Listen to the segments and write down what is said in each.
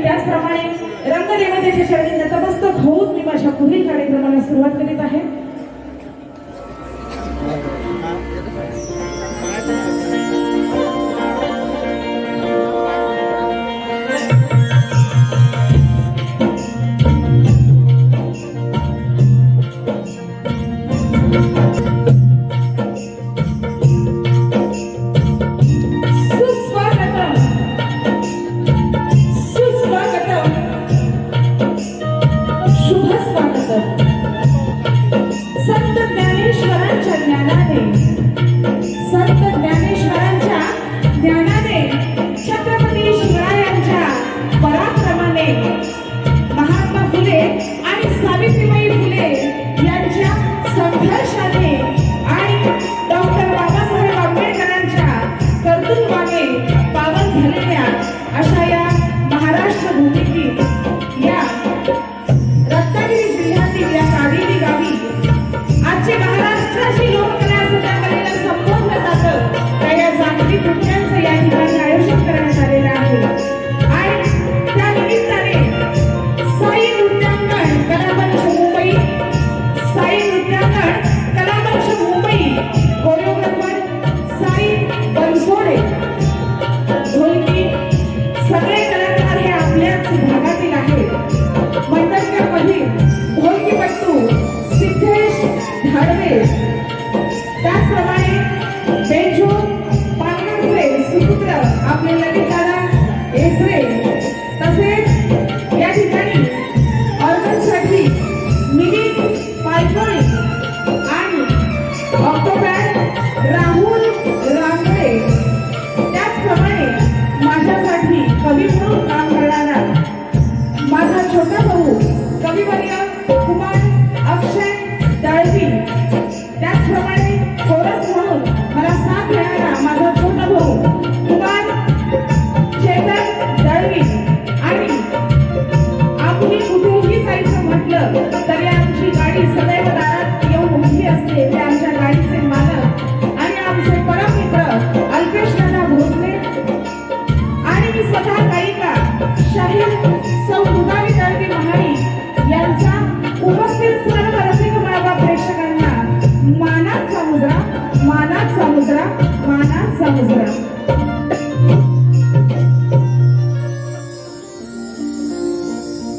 आणि त्याचप्रमाणे रंगदेवतेच्या चरणी नतमस्तक होऊन मी माझ्या पुढील कार्यक्रमाला सुरुवात करीत आहे.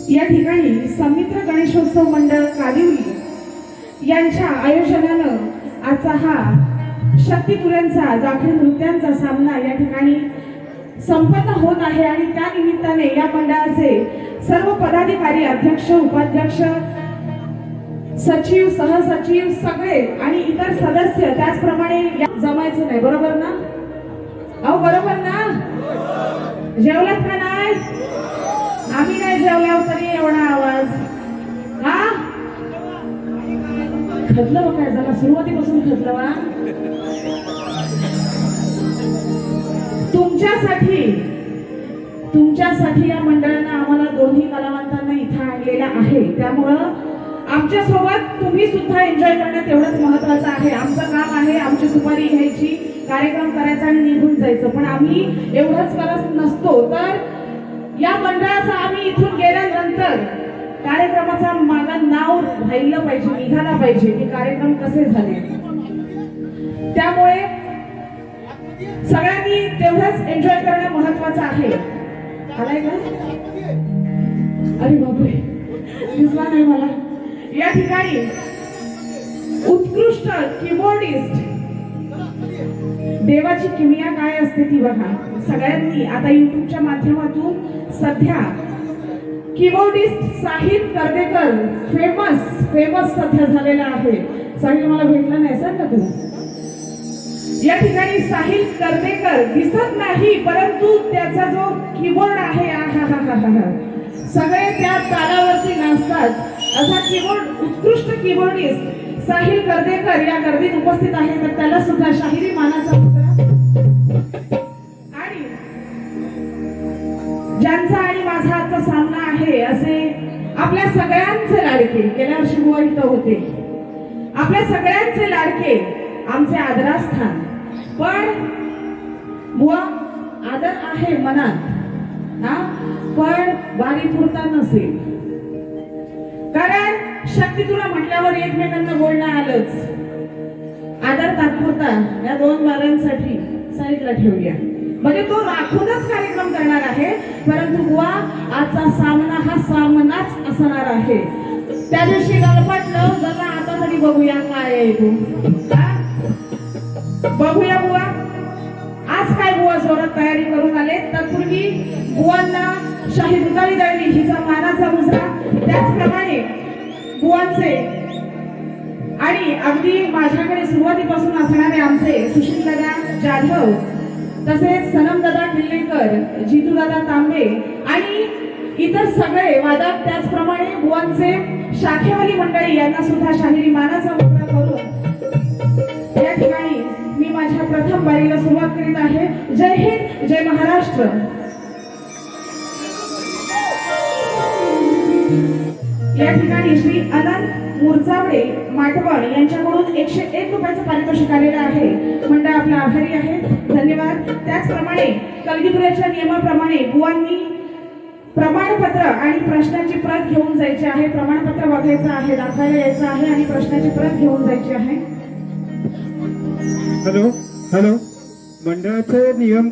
या ठिकाणी समित्र गणेशोत्सव मंडळ कादिवली यांच्या आयोजनानं आजचा हा शक्तिपुरांचा जाखरी नृत्यांचा सामना या ठिकाणी संपन्न होत आहे आणि त्या निमित्ताने या मंडळाचे सर्व पदाधिकारी, अध्यक्ष, उपाध्यक्ष, सचिव, सहसचिव सगळे आणि इतर सदस्य त्याचप्रमाणे जमायचं नाही, बरोबर ना? अहो बरोबर ना? जेवलात का नाही? आम्ही नाही जेवला तरी एवढा आवाज. हा खतलं काय झालं? सुरुवातीपासून खतलं वा. तुमच्यासाठी या मंडळानं आम्हाला दोन्ही कलावंतांना इथं आणलेला आहे. त्यामुळं आमच्या सोबत तुम्ही सुद्धा एन्जॉय करणं तेवढंच महत्वाचं आहे. आमचं काम आहे आमची सुपारी घ्यायची, कार्यक्रम करायचा आणि निघून जायचं. पण आम्ही एवढंच करत नसतो, तर या मंडळाचा आम्ही इथून गेल्यानंतर कार्यक्रमाचा मागं नाव राहिलं पाहिजे, निघाला पाहिजे की कार्यक्रम कसे झाले. त्यामुळे सगळ्यांनी तेवढंच एन्जॉय करणं महत्वाचं आहे. आलाय का? अरे बापरे, दिसला नाही मला. या ठिकाणी उत्कृष्ट कीबोर्डिस्ट, देवाची किमया काय असते ती बघा. सगळ्यांनी आता युट्यूबच्या माध्यमातून सध्या कीबोर्डिस्ट साहिल कर्देकर फेमस सध्या झालेला आहे. साहिल मला भेटला नाही सर का तू? या ठिकाणी साहिल कर्देकर दिसत नाही, परंतु त्याचा जो कीबोर्ड आहे सगळे त्या तालावरती नाचतात. असा कीबोर्ड उत्कृष्ट कीबोर्डिस्ट साहिल कर्देकर या गर्दीत उपस्थित आहे. तर त्याला सुद्धा शाहिरी मानाचा आणि ज्यांचा आणि माझा आजचा सामना आहे असे आपल्या सगळ्यांचे लाडके, गेल्या वर्षी बुवा इथं होते, आपल्या सगळ्यांचे लाडके आमचे आदरास्थान. पण बुवा आदर आहे मनात, हा पण बारी पुरता नसेल. कारण शक्ती तुला म्हटल्यावर एकमेकांना बोलणं आलंच. आदर तात्पुरता या 2 बारांसाठी साईडला ठेवूया. म्हणजे तो राखूनच कार्यक्रम करणार आहे, परंतु बुवा आजचा सामना हा सामनाच असणार आहे. त्या दिवशी गणपतलं जरा आता तरी बघूया काय आहे तू. बघूया बुवा आज काय बुवा जोरात तयारी करून आले. तत्पूर्वी बुवांना शाही दुधारी दळवी हिचा मानाचा मुजरा, त्याचप्रमाणे बुवांचे आणि अगदी माझ्याकडे सुरुवातीपासून असणारे आमचे सुशील दादा जाधव, तसेच सनम दादा किल्लेकर, जितू दादा तांबे आणि इतर सगळे वादक, त्याचप्रमाणे बुवांचे शाखेवाली मंडळी यांना सुद्धा शाहिरी मानाचा मुजरा करून या ठिकाणी मी माझ्या प्रथम बारीला सुरुवात करीत आहे. जय हिंद, जय महाराष्ट्र. या ठिकाणी श्री अनंत मुरचावडे माटवण यांच्याकडून 101 रुपयाचं पारितोषिक आलेलं आहे. मंडळ आपला आभारी आहे, धन्यवाद. त्याचप्रमाणे कलगीपुराच्या नियमाप्रमाणे बुवांनी प्रमाणपत्र आणि प्रश्नाची प्रत घेऊन जायची आहे. प्रमाणपत्र बघायचं आहे, दाखवायला यायचं आहे आणि प्रश्नाची प्रत घेऊन जायची आहे. हॅलो हॅलो, मंडळाचे नियम.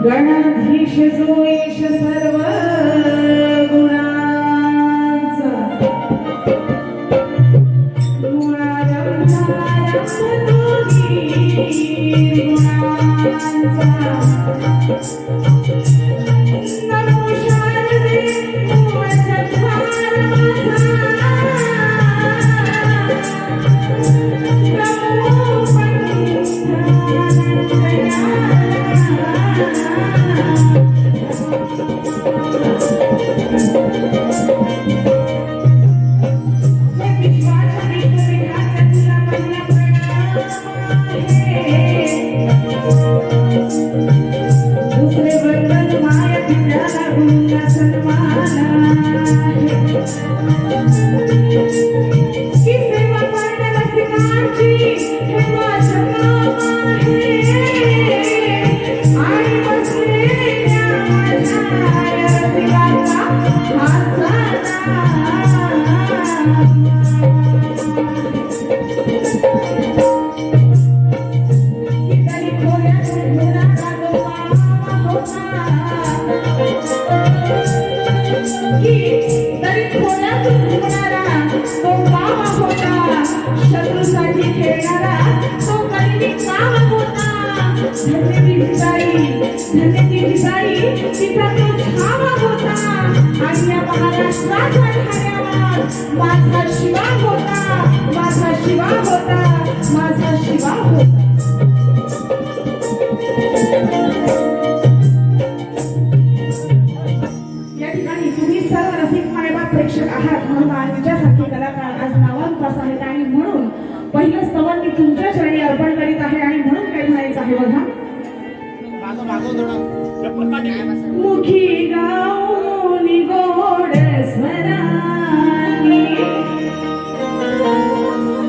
गणाधीश जो ईश सर्व गुणांचा, मुळारंभारंभ दोन्ही गुणांचा. नमो शारदे मूळ सत्कार माझा, नमो पंथानंदया. दुसरे वर्तन माय पित्याला गुरुला सन्माना की सेवा करण्याला सिकांची हे माझं नाव आहे. आणि बसलेल्या माझ्या रसिकांचा हा शत्रूसाठी खेळणारा तो कधी काम होता. धन्य ती विसाई तिचा तो छावा होता. आणि या महाराष्ट्राच्या ठाण्यावर माझा शिवा होता, माझा शिवा होता, माझा शिवा होता. या ठिकाणी तुम्ही सर्व रसिक प्रेक्षक आहात म्हणून आमच्यासारखे कलाकार आज नावांपास आहेत आणि म्हणून पहिलं स्तवन मी तुमच्या चरणी अर्पण करीत आहे आणि म्हणून काय म्हणायचं आहे बघा. मुखी गाऊनी गोड स्वरानी, हो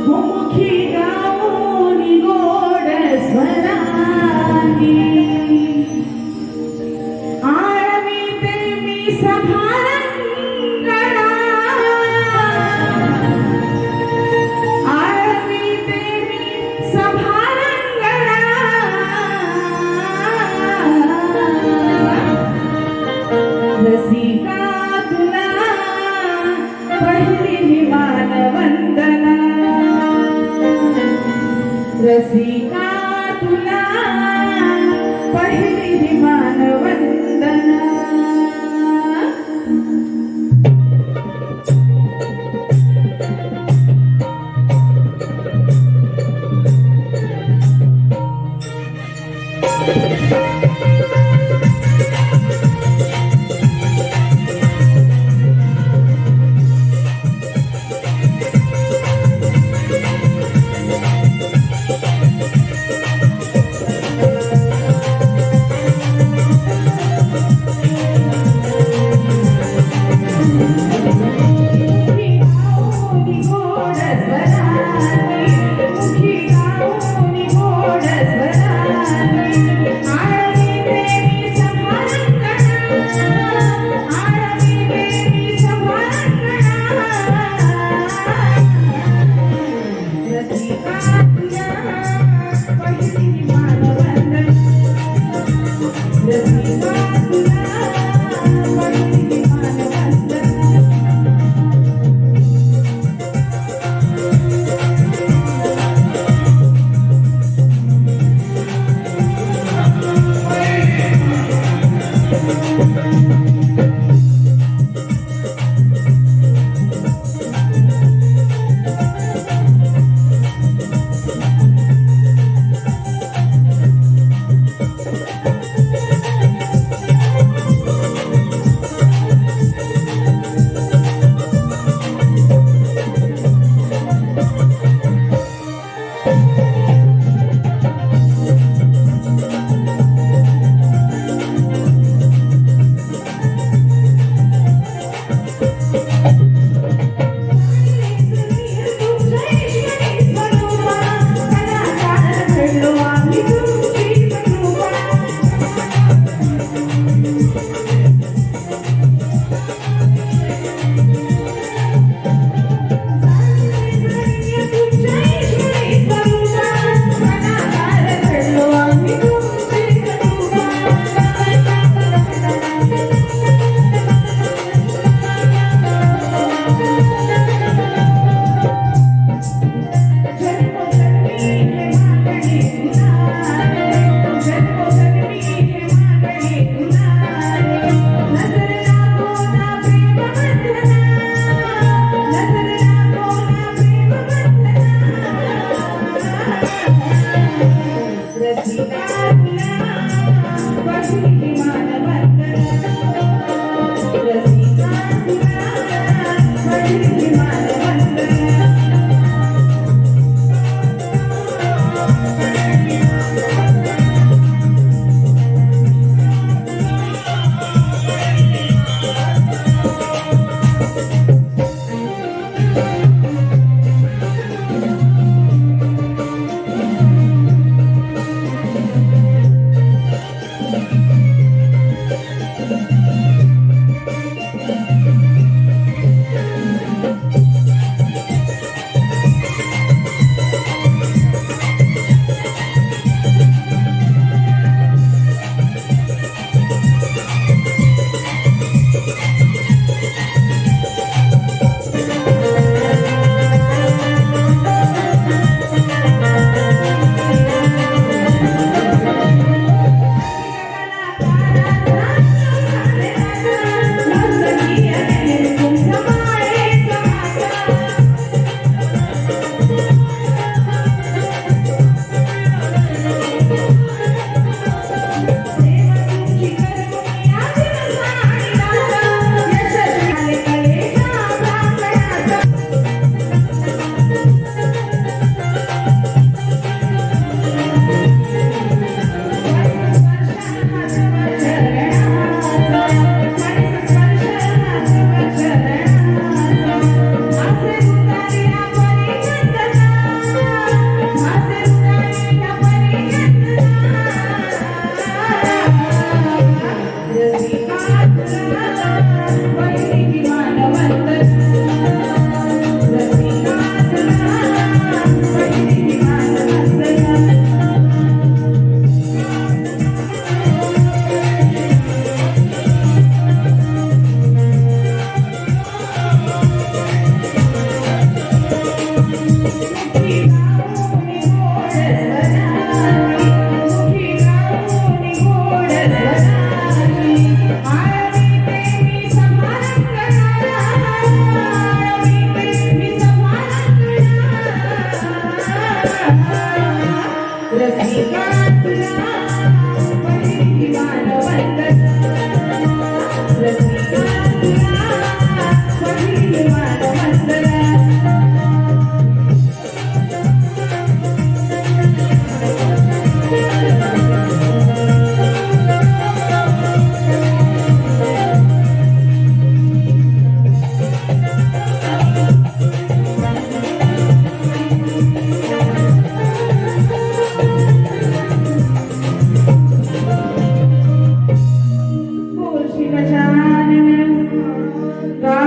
मुखी गाऊनी गोड स्वरानी, आळवीते मी सभारंगणा, आळवीते मी सभारंगणा, रसिका तुला पहिली मानवंदना, रसिका तुला पहिली मानवंदना.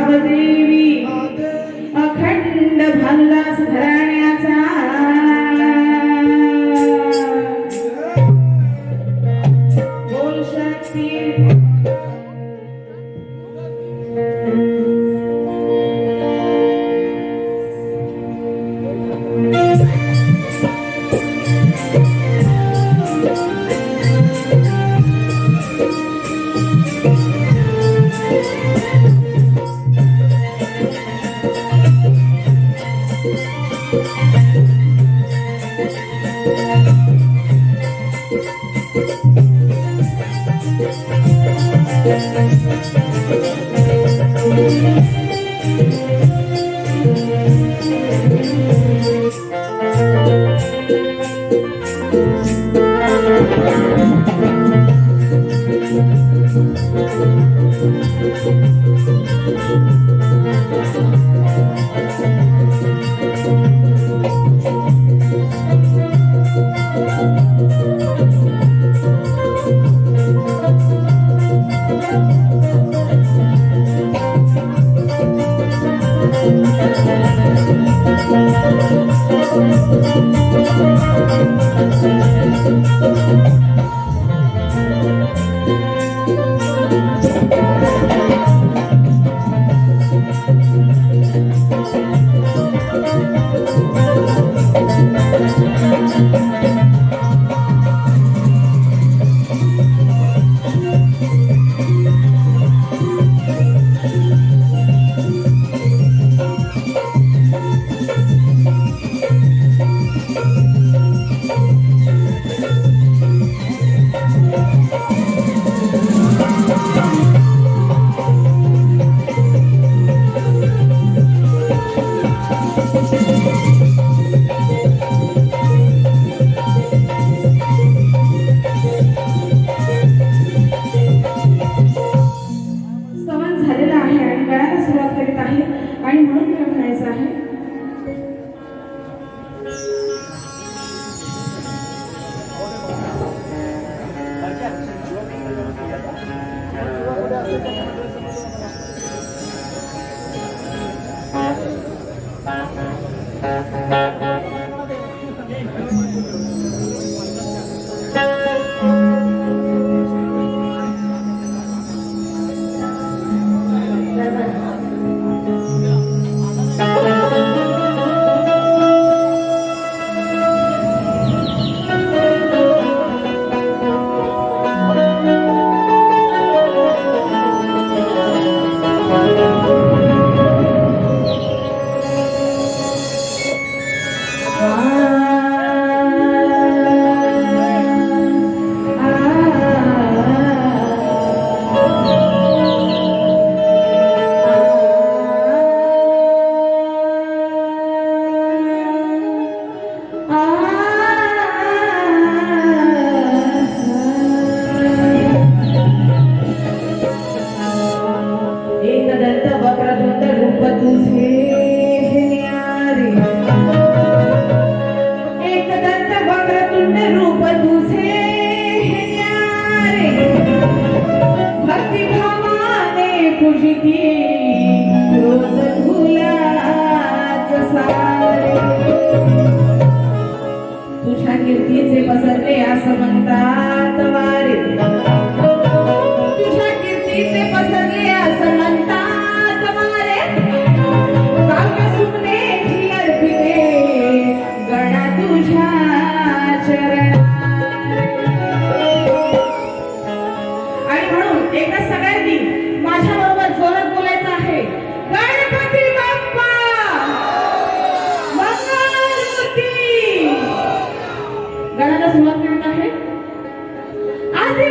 भावदेवी अखंड भानुदास घराण्याचा बोल शक्ती आणि म्हणून काय म्हणायचं आहे एकदंत वक्रतुंड रूप तुझे न्यारे एकदंत वक्रतुंड रूप तुझे न्यारे भक्तिभावाने पूजिती रोज तुलाच सारे तुझ्या कीर्तीचे पसरले असं म्हणतात वारे तुझ्या कीर्तीचे पसरले असं म्हणतात वारे काव्य सुमने अर्पिते गणा तुझ्या चरणात आणि म्हणून एकदा सगळ्यांनी माझ्या बरोबर जोरात बोलायचं आहे गणपती बाप्पा मंगलमूर्ती गणाला सुरुवात करत आहे आधी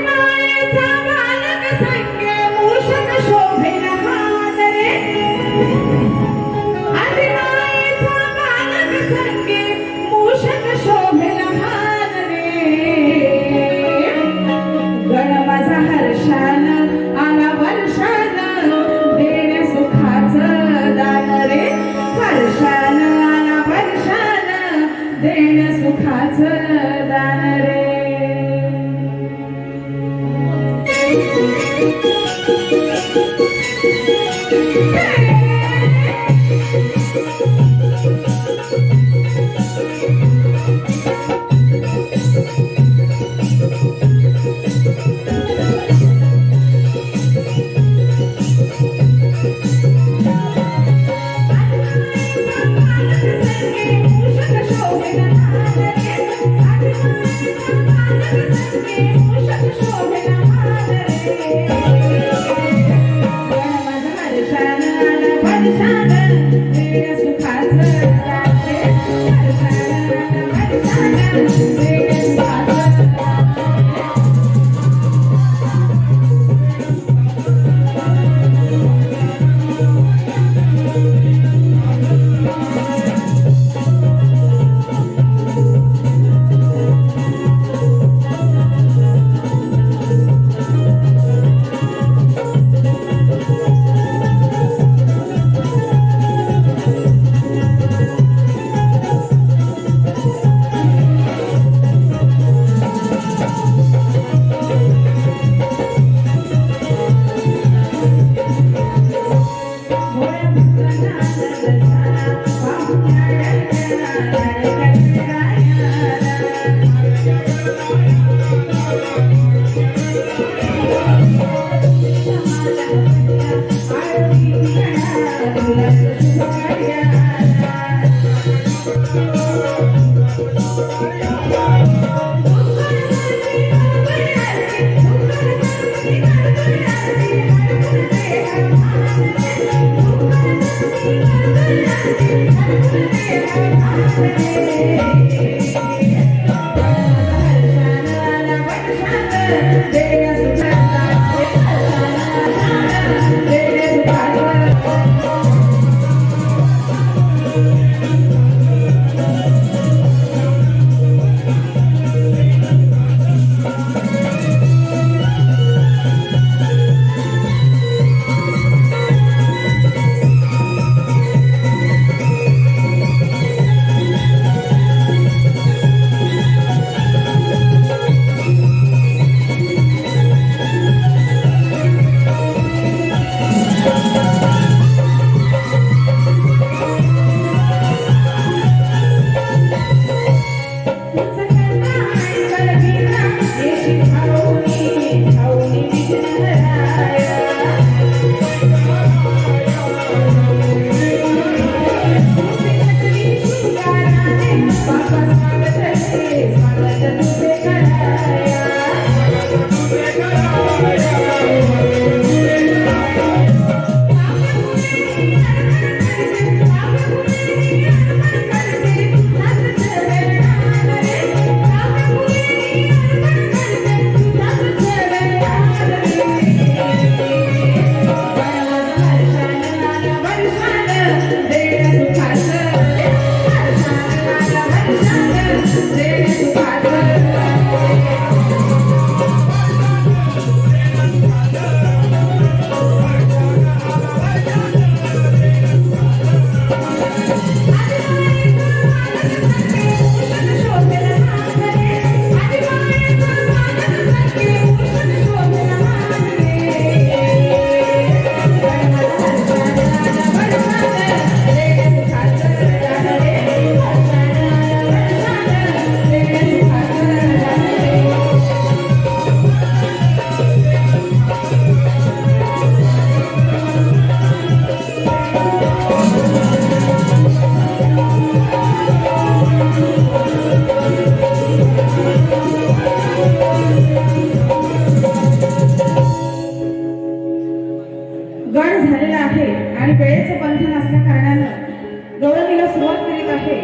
गण झालेला आहे आणि वेळेचं बंधन असल्या कारणानं गवळणीला सुरुवात करीत आहे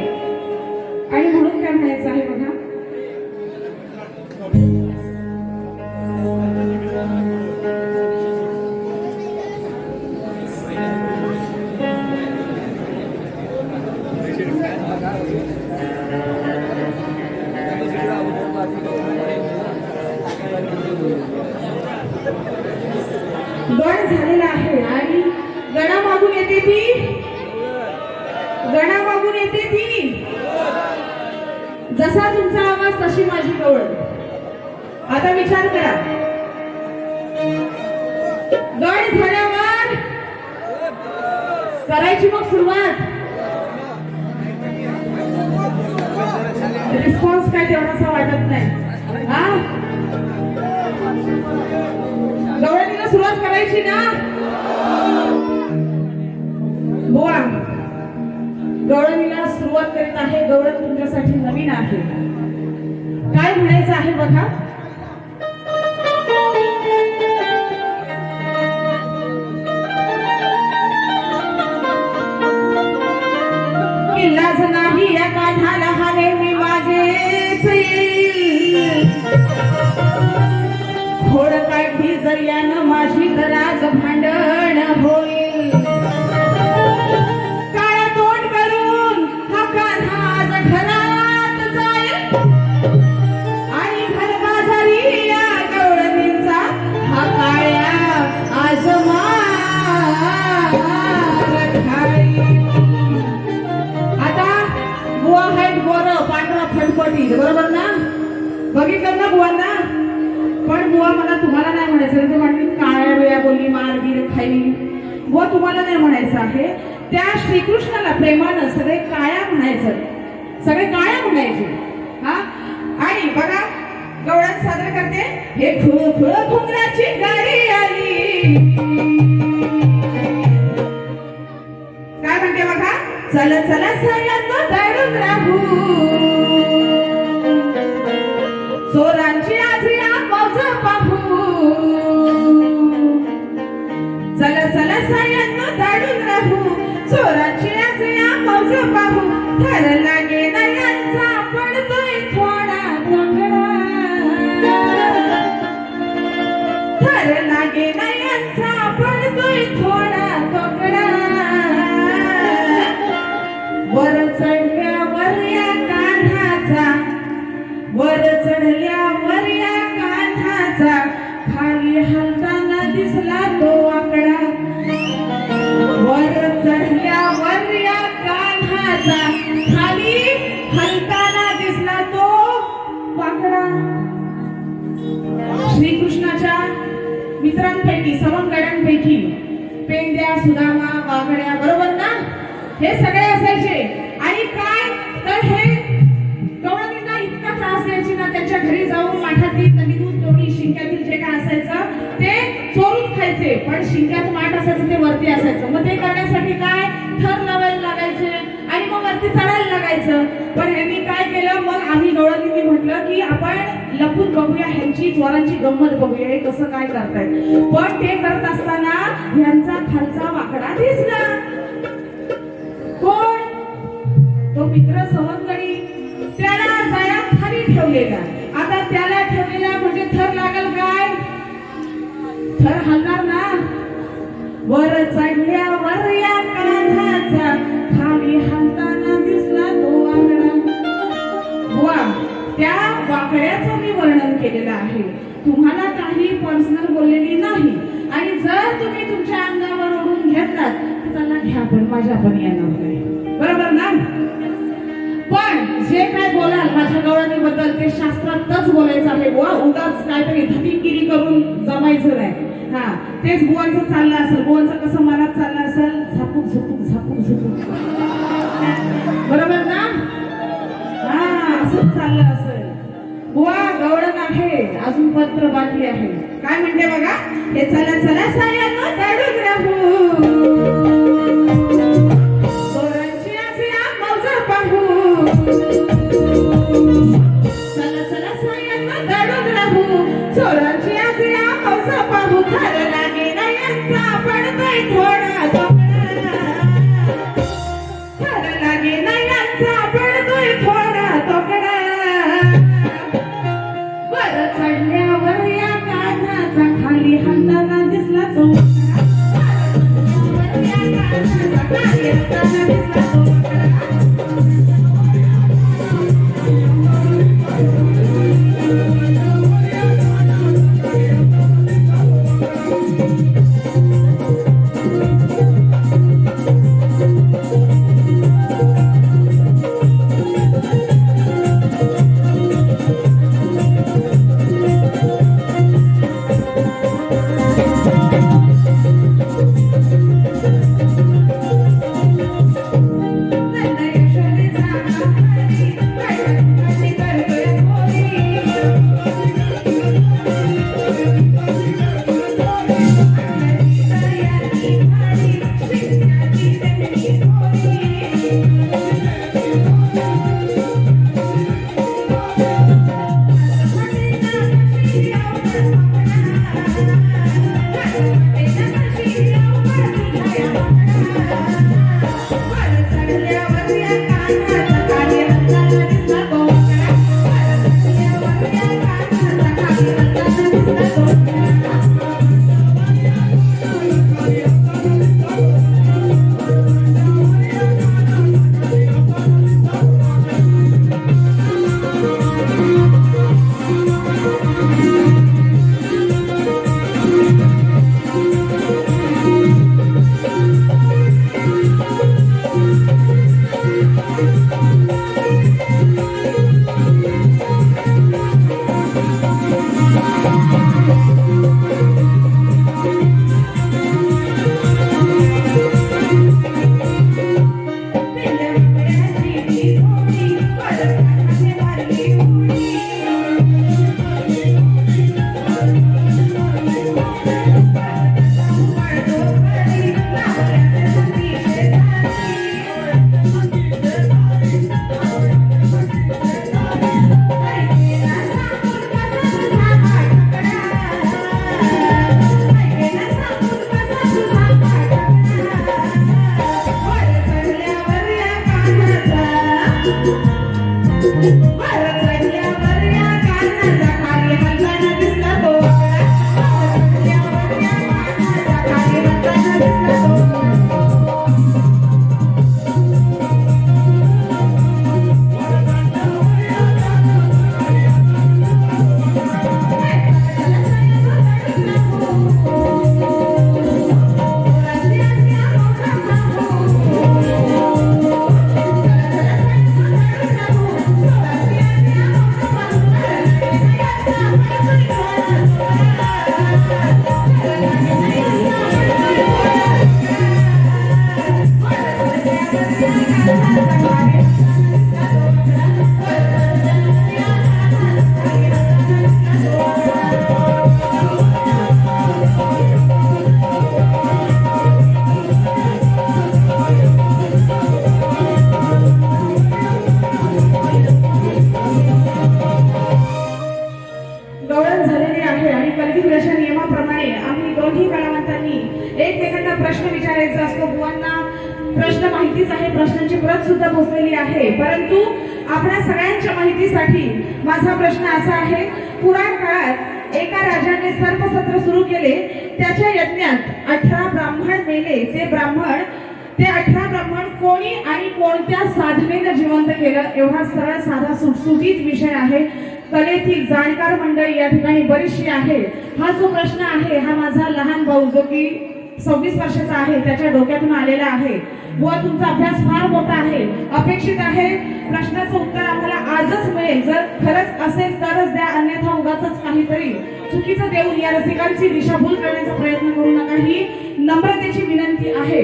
आणि म्हणून काय म्हणायचं आहे बघा. गण झालेला आहे आणि गणामागून येते ती जसा तुमचा आवाज तशी माझी गवळ. आता विचार करा, गण झाल्यावर करायची मग सुरुवात. रिस्पॉन्स काय तेवढासा वाटत नाही. हा, गवळणीला सुरुवात करायची ना. बुवा गवळणीला सुरुवात करीत आहे. गवळण तुमच्यासाठी नवीन आहे. काय म्हणायचं आहे बघा. इलाज नाही या काठाला हाले मी मागेच येईल. खोड काठी जरियानं माझी दराज भांडण होईल. काळा तोंड करून हा कान्हा आज घरात जाईल आणि घरबाजारी या गवळणींचा हा काळ्या आज मार खाईल. आता बुवा आहेत गोरं पांढरा फटफटीत, बरोबर ना? बघितलं ना बुवांना? पण बुवा मला तुम्हाला नाही म्हणायचं. ते म्हणतील काळ्या वेळा बोलली मार बीर खाईल. व तुम्हाला नाही म्हणायचं आहे, त्या श्रीकृष्णाला प्रेमानं सगळे काया म्हणायचं, सगळे काया म्हणायचे. हा, आणि बघा गवळण सादर करते, हे खुळ खुळ घुंगराची गाडी आली. काय म्हणते बघा, चल चला सगळ्यांना दाडून राहू, चोरांची आज या मौज पाहू. चल चला सगळ्यांना दाडून राहू, चोरांची आज या मौज पाहू. थर लागे ना यांचा पडतोय थोडा तोकडा, थर लागे ना यांचा पडतोय थोडा तोकडा. वर चढल्यावर या कान्हाचा, वर चढल्यावर या कान्हाचा, खाली हलताना दिसला तो आकडा. वर चढल्यावर या कान्हाचा, खाली हलताना दिसला तो वाकडा. श्रीकृष्णाच्या मित्रांपैकी, सवंगड्यांपैकी पेंड्या, सुदामा, वाघड्या, बरोबर ना, हे सगळे असायचे. आणि काय तर हे गवळणींना इतका त्रास द्यायची ना, त्यांच्या घरी जाऊन माठातील नदी दूध टोळी शिंक्यातील जे काय असायचं ते चोरून खायचे. पण शिंक्यात माठ असायचं ते वरती असायचं, मग ते करण्यासाठी काय थर लावायला लागायचे आणि मग वरती चढायला लागायचं. पण ह्यांनी काय केलं, मग आम्ही गवळणींनी म्हटलं की आपण लपून बघूया, ह्यांची चोरांची गंमत बघूया, हे कसं काय करतायत. पण ते करत असताना ह्यांचा खालचा वाकडा दिसला. कोण? तो मित्र सवंगडी, त्याला जाया खाली ठेवलेला. आता त्याला ठेवलेला म्हणजे थर लागल काय, थर हलणार ना. वर चढल्यावर या कान्हाचा, खाली हलताना दिसला तो वाकडा. वा, त्या वाकड्याचं मी वर्णन केलेलं आहे, तुम्हाला काही पर्सनल बोललेली नाही. आणि जर तुम्ही तुमच्या अंगावर ओढून घेतलात तर त्याला घ्या, पण माझ्या पण येणार नाही, बरोबर ना. पण जे काय बोलाल माझ्या गवळणीबद्दल ते शास्त्रातच बोलायचं आहे. वा, उगाच काहीतरी धटीगिरी करून जमायचं नाही. हा, तेच बुवांचं चाललं असेल, बुवांचं कसं मनात चाललं असेल, झापूक झुपूक झापूक झुपूक, बरोबर ना. हा, असंच चाललं असेल. बुवा गवळण आहे, अजून पत्र बाकी आहे. काय म्हणते बघा, हे चला चला साऱ्यांना दाडून राहू, चोरांची आज या मौज पाहू. चला चला साऱ्यांना दाडून राहू, चोरांची आज या मौज पाहू. थर लागे ना यांचा पडतोय थोडा तोकडा, थर लागे ना यांचा पडतोय थोडा तोकडा. वर चढल्यावर या कान्हाचा, खाली हलताना दिसला तो वाकडा. वर या कान्हाचा, खाली हलताना दिसला तो वाकडा. गवळण झालेली आहे आणि कल्पिग्रशन नियमाप्रमाणे आम्ही दोन्ही कलावंतांनी एकमेकांना प्रश्न विचारायचा असतो. बुवांना प्रश्न माहितीच आहे, प्रश्नांची प्रत सुद्धा पोहोचलेली आहे, परंतु आपल्या सगळ्यांच्या माहितीसाठी माझा प्रश्न असा आहे. पुराण काळात एका राजाने सर्पसत्र सुरू केले. त्याच्या यज्ञात 18 ब्राह्मण मेले. ते 18 ब्राह्मण कोणी आणि कोणत्या साधनेनं जिवंत केलं? एवढा सरळ साधा सुटसुटीत विषय आहे. कलेतील जाणकार मंडळी या ठिकाणी बरीचशी आहे. हा जो प्रश्न आहे हा माझा लहान भाऊ जो की 26 वर्षाचा आहे त्याच्या डोक्यातून आलेला आहे. बुवा तुमचा अभ्यास फार मोठा आहे, अपेक्षित आहे प्रश्नाचं उत्तर आम्हाला आजच मिळेल. जर खरंच असेल तरच द्या, अन्यथा उगाचच काहीतरी चुकीचं देऊन या रसिकांची दिशाभूल करण्याचा प्रयत्न करू नका, ही नम्रतेची विनंती आहे.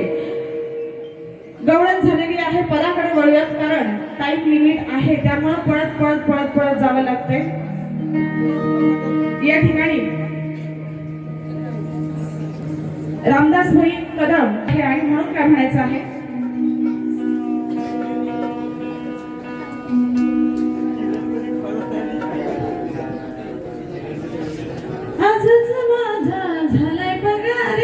गवळण झालेली आहे, पदाकडे वळूयात कारण टाइम लिमिट आहे, त्यामुळे पळत जावं लागतंय. या ठिकाणी रामदास भाई कदम हे आणि म्हणून काय म्हणायचं आहे. आजच माझा झालाय पगार,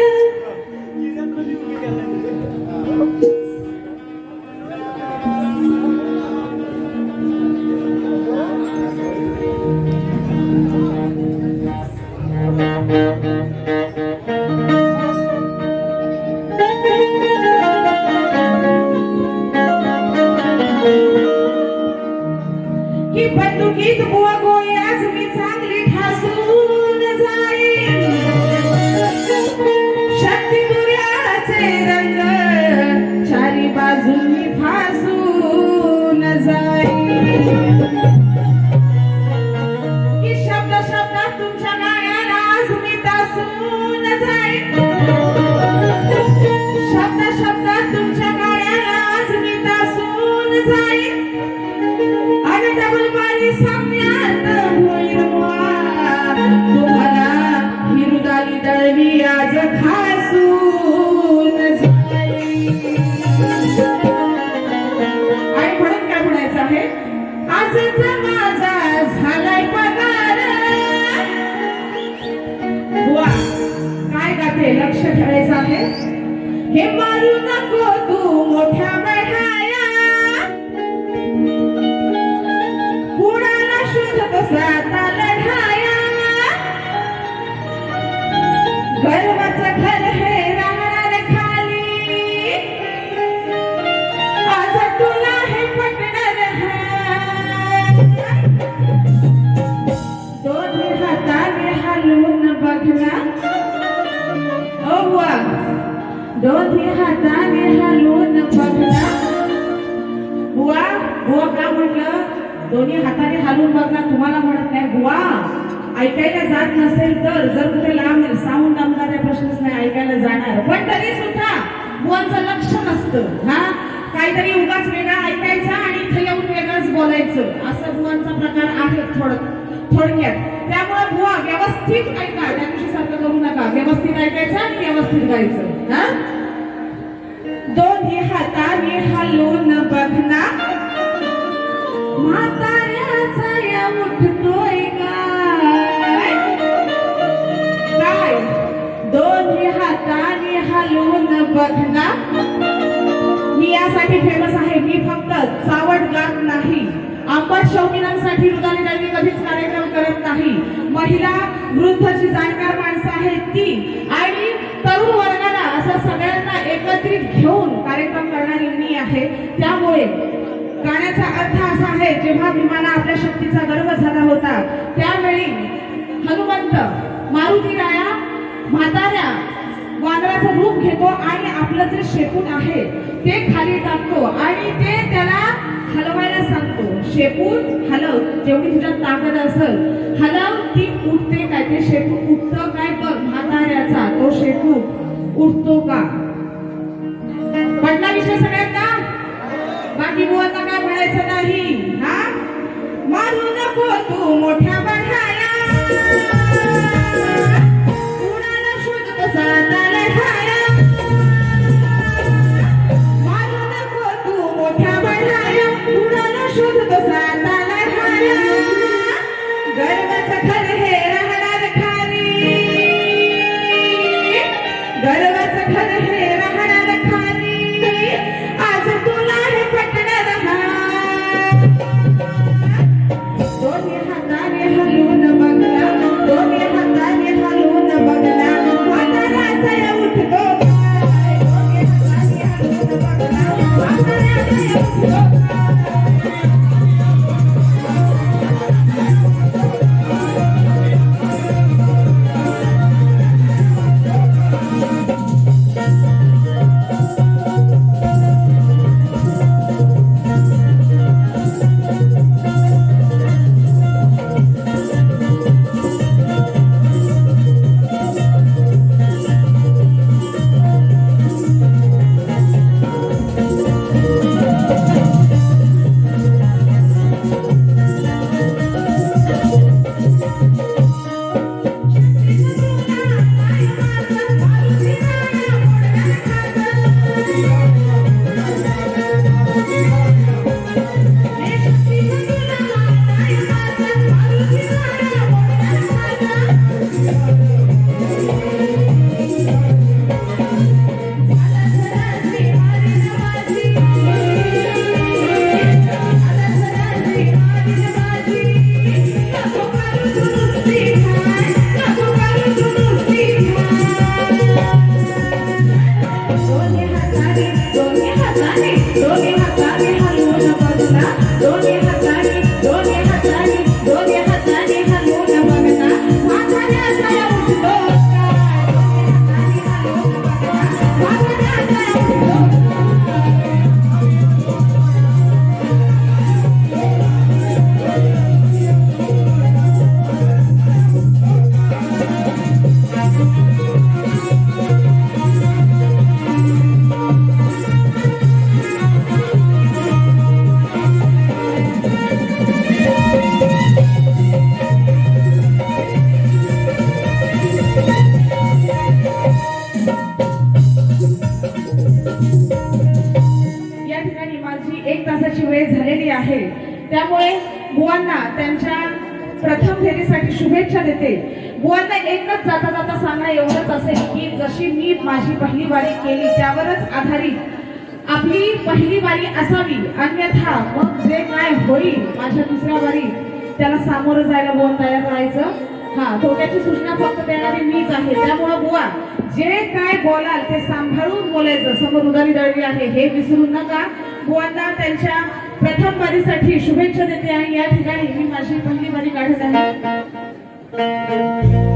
की बंदुकीत बुवा गोळी आज मी चांगली ठासून जाईन. शक्ती दुर्याचे रंग चारी बाजूंनी फासून जाईन. की शब्द शब्दात तुमच्या गाण्याला आज मी तासून जाईन. शब्द शब्दात तुमच्या गाण्याला आज मी तासून जाईन. आणि डबल बारी सामन्यात होईल तुम्हाला हिरुदाली दळवी आज खासून जाईल. आणि म्हणून काय म्हणायचं आहे. आजच माझा झालाय पगार. बुवा काय गाते लक्ष ठेवायचं आहे. हे मारू नको तू मोठ्या बढाया, कसा लढाया. गर्वाचं घर हे राहणार खाली, आज तुला हे पटणार. दोन्ही हाताने हलवून बघना. ओ बुवा दोन्ही हाताने हलवून बघना. बुवा बुवा का म्हटलं दोन्ही हाताने हलवून बघा, तुम्हाला म्हणत नाही. बुवा ऐकायला जात नसेल तर जर कुठे लांब साऊंड आमदार प्रश्नच नाही, ऐकायला जाणार, पण तरी सुद्धा बुवांचं लक्ष नसतं. हा काहीतरी उगाच वेगळा ऐकायचा आणि इथे येऊन वेगळंच बोलायचं, असं बुवांचा प्रकार आहे थोडक्यात. त्यामुळे बुवा व्यवस्थित ऐका, त्या दिवशी सारखं करू नका. व्यवस्थित ऐकायचं आणि व्यवस्थित गायचं. हा दोन्ही हाताने हलवून बघना. म्हाताऱ्याचा या उठतोय काय काय. दोन्ही हाताने हलवून बघना. मी यासाठी फेमस आहे. मी फक्त चावट गात नाही, आंबट शौकीनांसाठी रुदाली दळवी कधीच कार्यक्रम करत नाही. महिला वृद्ध जी जाणकार माणसं आहेत ती आणि तरुण वर्गाला असं सगळ्यांना एकत्रित घेऊन कार्यक्रम करणारी मी आहे. त्यामुळे गाण्याचा अर्थ असा आहे. जेव्हा भीमाला आपल्या शक्तीचा गर्व झाला होता त्यावेळी हनुमंत मारुती राया म्हाताऱ्या वानराचं रूप घेतो आणि आपलं जे शेपूट आहे ते खाली टाकतो आणि ते त्याला हलवायला सांगतो. शेपूट हलव, जेवढी तुझ्यात ताकद असेल हलव. ती उठते काय, ते शेपूट उठतं काय बघ. म्हाताऱ्याचा तो शेपूट उठतो का. पडला विषय सगळ्यांना. बाकी बुवांना काय मोठ्या बढाया कुणाला शोधतो साताला ठाया मारू नको तू मोठ्या बढाया कुणाला शोधतो साताला ठाया गर्वाचं घर हे राहणार खाली गर्वाचं घर हे राहणार खाली आज तुला हे पटणार हा दोन्ही हाताने हलवून बघला दोन्ही हाताने हलवून बघला म्हाताऱ्याचा या उठतो काय दोन्ही हाताने हलवून बघला म्हाताऱ्याचा या उठतो आहे त्यामुळे बुवांना त्यांच्या प्रथम फेरीसाठी शुभेच्छा देते बुवांना एकच जाता जाता सांगणं एवढंच असेल की जशी मी माझी पहिली वारी केली त्यावरच आधारित आपली पहिली वारी असावी अन्यथा मग जे काय होईल माझ्या दुसऱ्या वारी त्याला सामोरं जायला बुवा तयार राहायचं हा थोड्याची सूचना फक्त देणारी मीच आहे त्यामुळे बुवा जे काय बोलाल ते सांभाळून बोलायचं समोर उदारी दळली आहे हे विसरू नका बुवांना त्यांच्या प्रथम वारीसाठी शुभेच्छा देते आणि या ठिकाणी मी माझी पहिली वारी काढत आहे